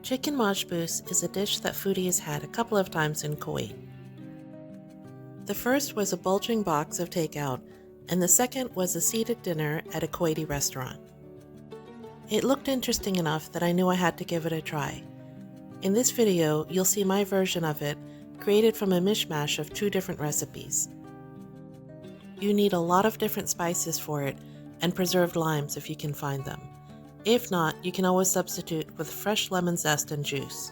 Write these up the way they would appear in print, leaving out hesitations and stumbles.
Chicken Machboos is a dish that Foodie has had a couple of times in Kuwait. The first was a bulging box of takeout, and the second was a seated dinner at a Kuwaiti restaurant. It looked interesting enough that I knew I had to give it a try. In this video, you'll see my version of it, created from a mishmash of 2 different recipes. You need a lot of different spices for it, and preserved limes if you can find them. If not, you can always substitute with fresh lemon zest and juice.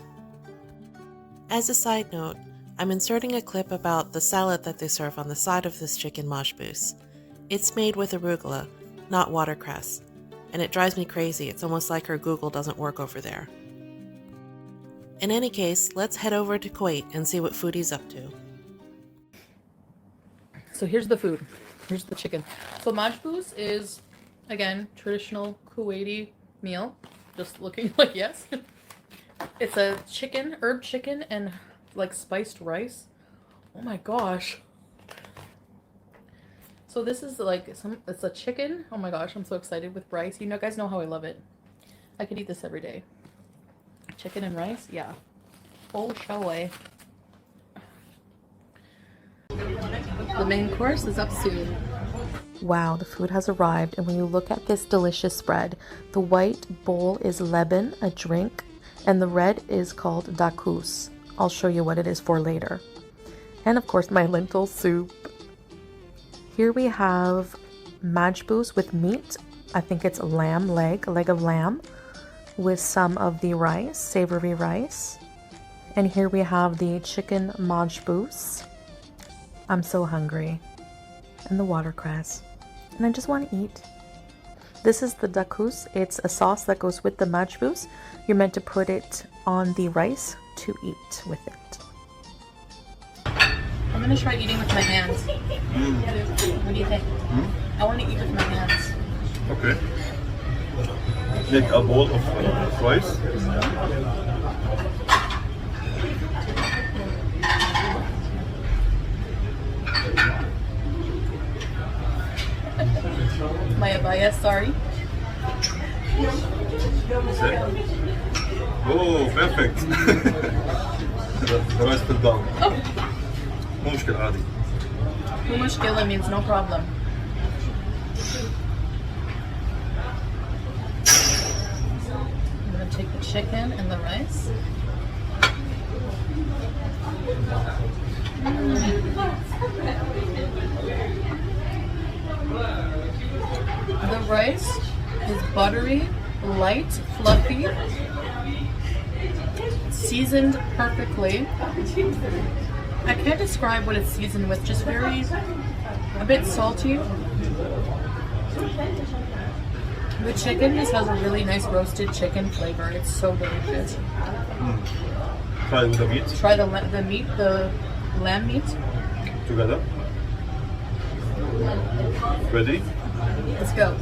As a side note, I'm inserting a clip about the salad that they serve on the side of this chicken machboos. It's made with arugula, not watercress, and it drives me crazy. It's almost like her Google doesn't work over there. In any case, let's head over to Kuwait and see what Foodie's up to. So here's the food. Here's the chicken. So majboos is, again, traditional Kuwaiti meal. Just looking like yes. It's a chicken, herb chicken, and like spiced rice. Oh my gosh. So this is like it's a chicken. Oh my gosh, I'm so excited with rice. You know, guys know how I love it. I could eat this every day. Chicken and rice, yeah. Oh, shall I? The main course is up soon. Wow, the food has arrived, and when you look at this delicious spread, the white bowl is leban, a drink, and the red is called dakus. I'll show you what it is for later. And of course, my lentil soup. Here we have majboos with meat. I think it's lamb leg, a leg of lamb, with some of the rice, savory rice. And here we have the chicken machboos. I'm so hungry. And the watercress. And I just want to eat. This is the dakus. It's a sauce that goes with the majboos. You're meant to put it on the rice to eat with it. I'm going to try eating with my hands. What do you think? I want to eat with my hands. Okay. Make a bowl of rice. My abaya, sorry. Oh, perfect. The rice fell down. مو مشكلة عادي. مو مشكلة means no problem. I'm going to take the chicken and the rice. The rice is buttery, light, fluffy, seasoned perfectly. I can't describe what it's seasoned with, just a bit salty. The chicken just has a really nice roasted chicken flavor. It's so delicious. Try with the meat. Try the meat, the lamb meat. Together. Ready? Let's go.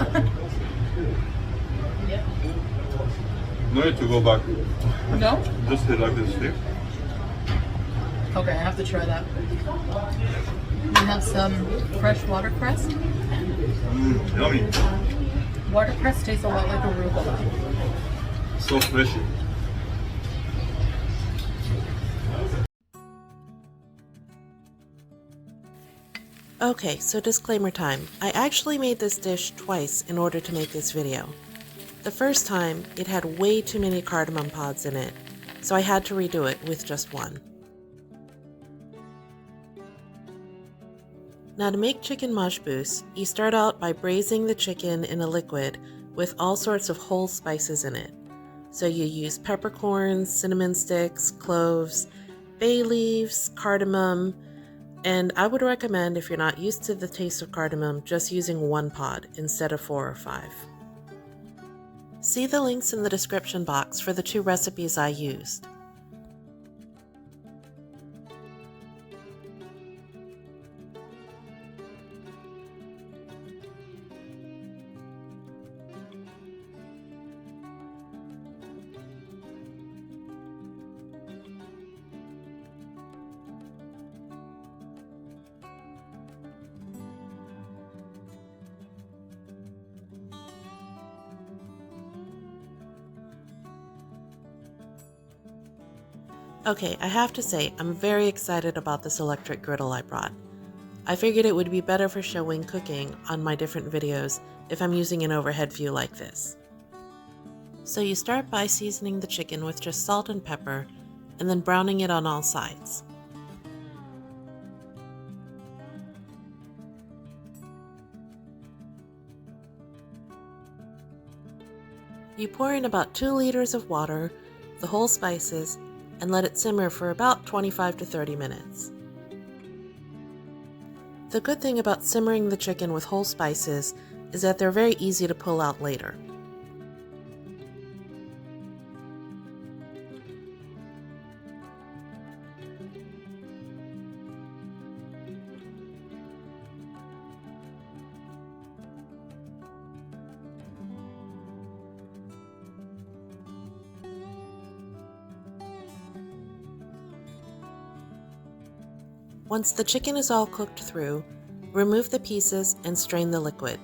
No need to go back. No? Just hit like this here. Okay, I have to try that. We have some fresh watercress. Yummy. Watercress tastes a lot like arugula. So fresh. Okay, so disclaimer time. I actually made this dish twice in order to make this video. The first time, it had way too many cardamom pods in it, so I had to redo it with just one. Now to make chicken machboos, you start out by braising the chicken in a liquid with all sorts of whole spices in it. So you use peppercorns, cinnamon sticks, cloves, bay leaves, cardamom, and I would recommend, if you're not used to the taste of cardamom, just using 1 pod instead of 4 or 5. See the links in the description box for the 2 recipes I used. Okay, I have to say, I'm very excited about this electric griddle I brought. I figured it would be better for showing cooking on my different videos if I'm using an overhead view like this. So you start by seasoning the chicken with just salt and pepper, and then browning it on all sides. You pour in about 2 liters of water, the whole spices, and let it simmer for about 25 to 30 minutes. The good thing about simmering the chicken with whole spices is that they're very easy to pull out later. Once the chicken is all cooked through, remove the pieces and strain the liquid.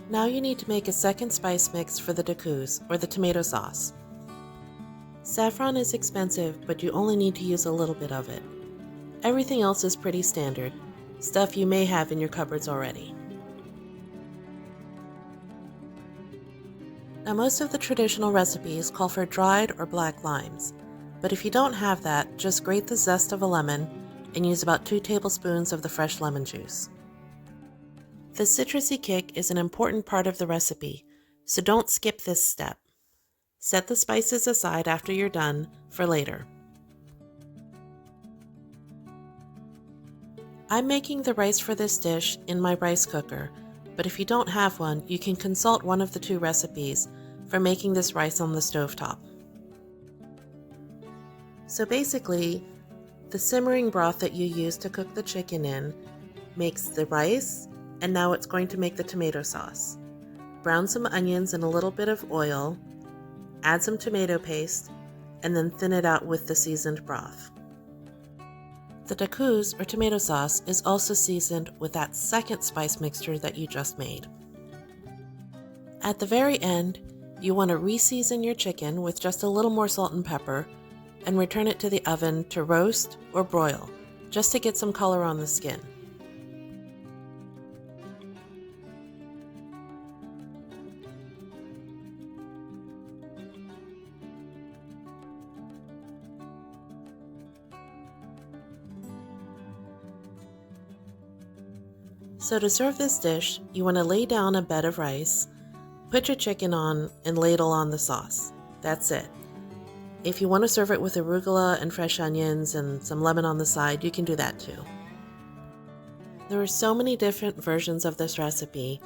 Now you need to make a second spice mix for the dakus, or the tomato sauce. Saffron is expensive, but you only need to use a little bit of it. Everything else is pretty standard, stuff you may have in your cupboards already. Now most of the traditional recipes call for dried or black limes. But if you don't have that, just grate the zest of a lemon and use about 2 tablespoons of the fresh lemon juice. The citrusy kick is an important part of the recipe, so don't skip this step. Set the spices aside after you're done for later. I'm making the rice for this dish in my rice cooker, but if you don't have one, you can consult one of the 2 recipes for making this rice on the stovetop. So basically, the simmering broth that you use to cook the chicken in makes the rice, and now it's going to make the tomato sauce. Brown some onions in a little bit of oil, add some tomato paste, and then thin it out with the seasoned broth. The dakus, or tomato sauce, is also seasoned with that second spice mixture that you just made. At the very end, you want to re-season your chicken with just a little more salt and pepper, and return it to the oven to roast or broil, just to get some color on the skin. So to serve this dish, you want to lay down a bed of rice, put your chicken on, and ladle on the sauce. That's it. If you want to serve it with arugula and fresh onions and some lemon on the side, you can do that too. There are so many different versions of this recipe,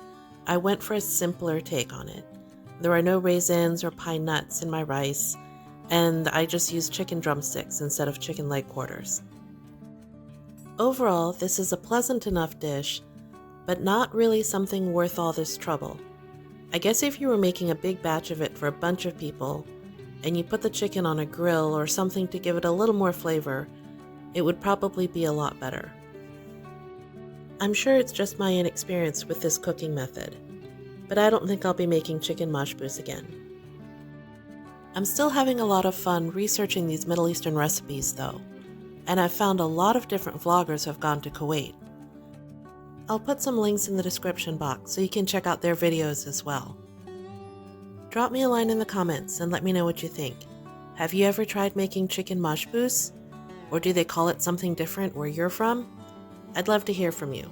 I went for a simpler take on it. There are no raisins or pine nuts in my rice, and I just used chicken drumsticks instead of chicken leg quarters. Overall, this is a pleasant enough dish, but not really something worth all this trouble. I guess if you were making a big batch of it for a bunch of people, and you put the chicken on a grill or something to give it a little more flavor, it would probably be a lot better. I'm sure it's just my inexperience with this cooking method, but I don't think I'll be making chicken machboos again. I'm still having a lot of fun researching these Middle Eastern recipes though, and I've found a lot of different vloggers have gone to Kuwait. I'll put some links in the description box so you can check out their videos as well. Drop me a line in the comments and let me know what you think. Have you ever tried making chicken machboos? Or do they call it something different where you're from? I'd love to hear from you.